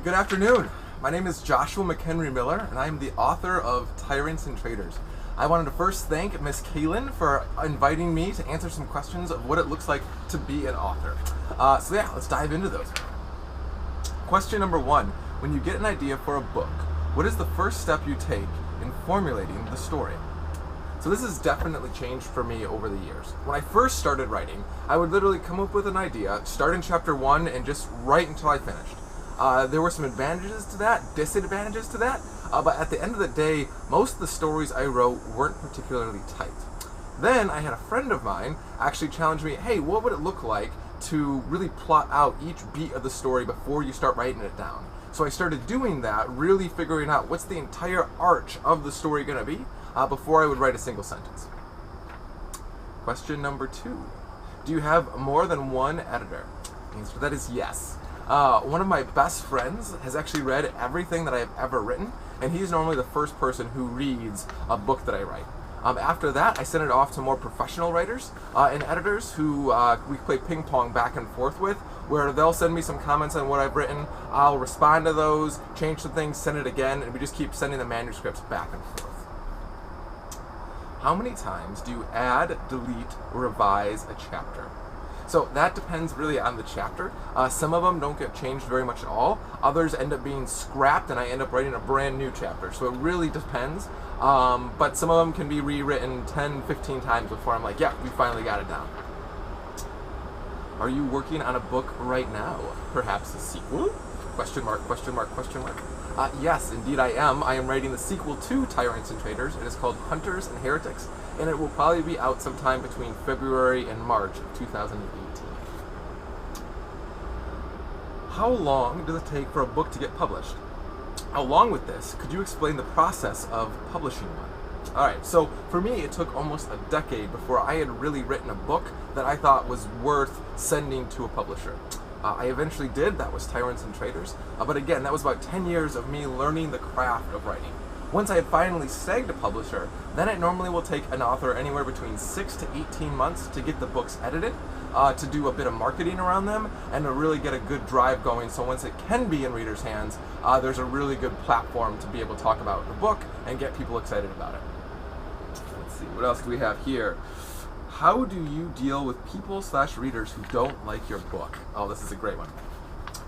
Good afternoon. My name is Joshua McHenry Miller, and I'm the author of Tyrants and Traitors. I wanted to first thank Miss Kaylin for inviting me to answer some questions of what it looks like to be an author. Let's dive into those. Question number one, when you get an idea for a book, what is the first step you take in formulating the story? So this has definitely changed for me over the years. When I first started writing, I would literally come up with an idea, start in chapter 1, and just write until I finished. There were some advantages to that, disadvantages to that, but at the end of the day, most of the stories I wrote weren't particularly tight. Then I had a friend of mine actually challenge me, hey, what would it look like to really plot out each beat of the story before you start writing it down? So I started doing that, really figuring out what's the entire arch of the story going to be before I would write a single sentence. Question number 2. Do you have more than one editor? The answer to that is yes. One of my best friends has actually read everything that I've ever written, and he's normally the first person who reads a book that I write. After that, I send it off to more professional writers and editors who we play ping pong back and forth with, where they'll send me some comments on what I've written, I'll respond to those, change some things, send it again, and we just keep sending the manuscripts back and forth. How many times do you add, delete, or revise a chapter? So that depends really on the chapter. Some of them don't get changed very much at all. Others end up being scrapped and I end up writing a brand new chapter. So it really depends. But some of them can be rewritten 10, 15 times before I'm like, yeah, we finally got it down. Are you working on a book right now? Perhaps a sequel? Question mark, question mark, question mark. Yes, indeed I am. I am writing the sequel to Tyrants and Traitors. It is called Hunters and Heretics, and it will probably be out sometime between February and March of 2018. How long does it take for a book to get published? Along with this, could you explain the process of publishing one? Alright, so for me it took almost a decade before I had really written a book that I thought was worth sending to a publisher. I eventually did, that was Tyrants and Traitors, but again, that was about 10 years of me learning the craft of writing. Once I had finally snagged a publisher, then it normally will take an author anywhere between 6 to 18 months to get the books edited, to do a bit of marketing around them, and to really get a good drive going, so once it can be in readers' hands, there's a really good platform to be able to talk about the book and get people excited about it. Let's see, what else do we have here? How do you deal with people/readers who don't like your book? Oh, this is a great one.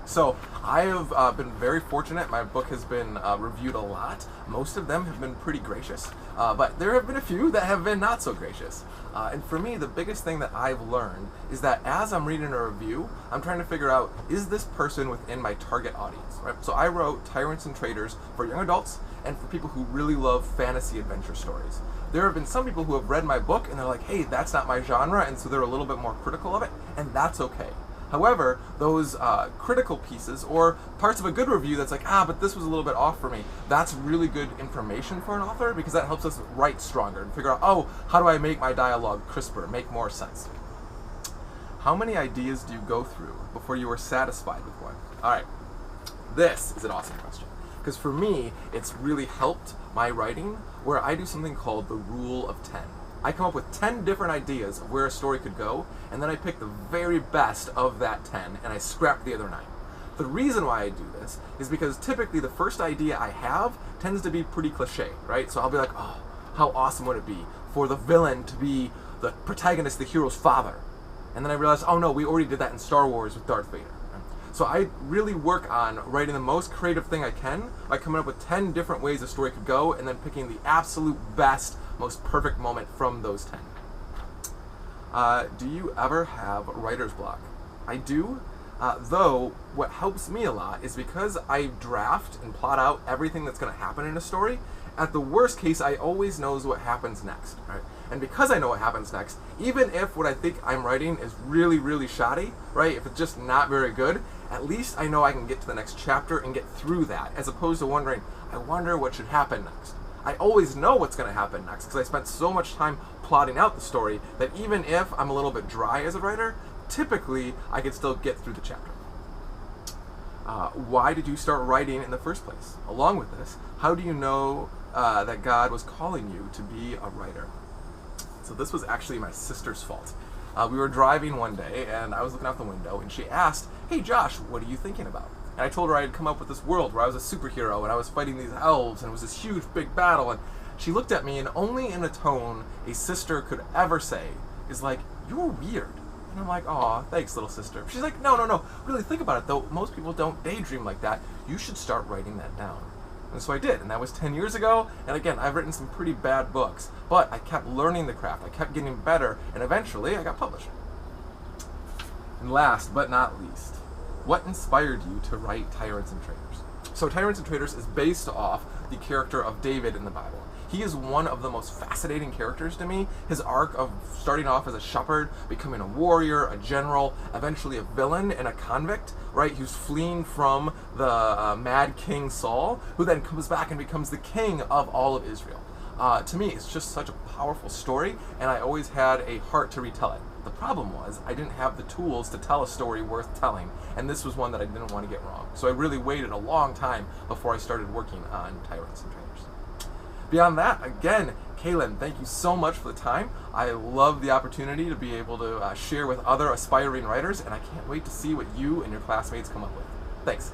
So, I have been very fortunate. My book has been reviewed a lot. Most of them have been pretty gracious, but there have been a few that have been not so gracious. And for me, the biggest thing that I've learned is that as I'm reading a review, I'm trying to figure out, is this person within my target audience? Right? So I wrote Tyrants and Traitors for young adults and for people who really love fantasy adventure stories. There have been some people who have read my book and they're like, hey, that's not my genre, and so they're a little bit more critical of it, and that's okay. However, those critical pieces or parts of a good review that's like, but this was a little bit off for me, that's really good information for an author because that helps us write stronger and figure out, how do I make my dialogue crisper, make more sense? How many ideas do you go through before you are satisfied with one? All right, this is an awesome question. Because for me, it's really helped my writing where I do something called the rule of 10. I come up with 10 different ideas of where a story could go, and then I pick the very best of that 10, and I scrap the other 9. The reason why I do this is because typically the first idea I have tends to be pretty cliche, right? So I'll be like, how awesome would it be for the villain to be the protagonist, the hero's father? And then I realize, oh no, we already did that in Star Wars with Darth Vader. So I really work on writing the most creative thing I can by coming up with 10 different ways a story could go and then picking the absolute best, most perfect moment from those 10. Do you ever have writer's block? I do, though what helps me a lot is because I draft and plot out everything that's going to happen in a story, at the worst case I always knows what happens next, right? And because I know what happens next, even if what I think I'm writing is really, really shoddy, right? If it's just not very good, at least I know I can get to the next chapter and get through that, as opposed to wondering, I wonder what should happen next. I always know what's going to happen next because I spent so much time plotting out the story that even if I'm a little bit dry as a writer, typically I can still get through the chapter. Why did you start writing in the first place? Along with this, how do you know that God was calling you to be a writer? So this was actually my sister's fault. We were driving one day and I was looking out the window and she asked, hey Josh, what are you thinking about? And I told her I had come up with this world where I was a superhero and I was fighting these elves and it was this huge big battle. And she looked at me, and only in a tone a sister could ever say is like, "You're weird." And I'm like, "Aw, thanks, little sister." She's like, no. Really think about it, though. Most people don't daydream like that. You should start writing that down. And so I did, and that was 10 years ago. And again, I've written some pretty bad books, but I kept learning the craft. I kept getting better, and eventually I got published. And last but not least, what inspired you to write Tyrants and Traitors? So Tyrants and Traitors is based off the character of David in the Bible. He is one of the most fascinating characters to me. His arc of starting off as a shepherd, becoming a warrior, a general, eventually a villain and a convict, right? He's fleeing from the mad king Saul, who then comes back and becomes the king of all of Israel. To me, it's just such a powerful story, and I always had a heart to retell it. The problem was I didn't have the tools to tell a story worth telling, and this was one that I didn't want to get wrong. So I really waited a long time before I started working on Tyrants and Traitors. Beyond that, again, Kaylin, thank you so much for the time. I love the opportunity to be able to share with other aspiring writers, and I can't wait to see what you and your classmates come up with. Thanks.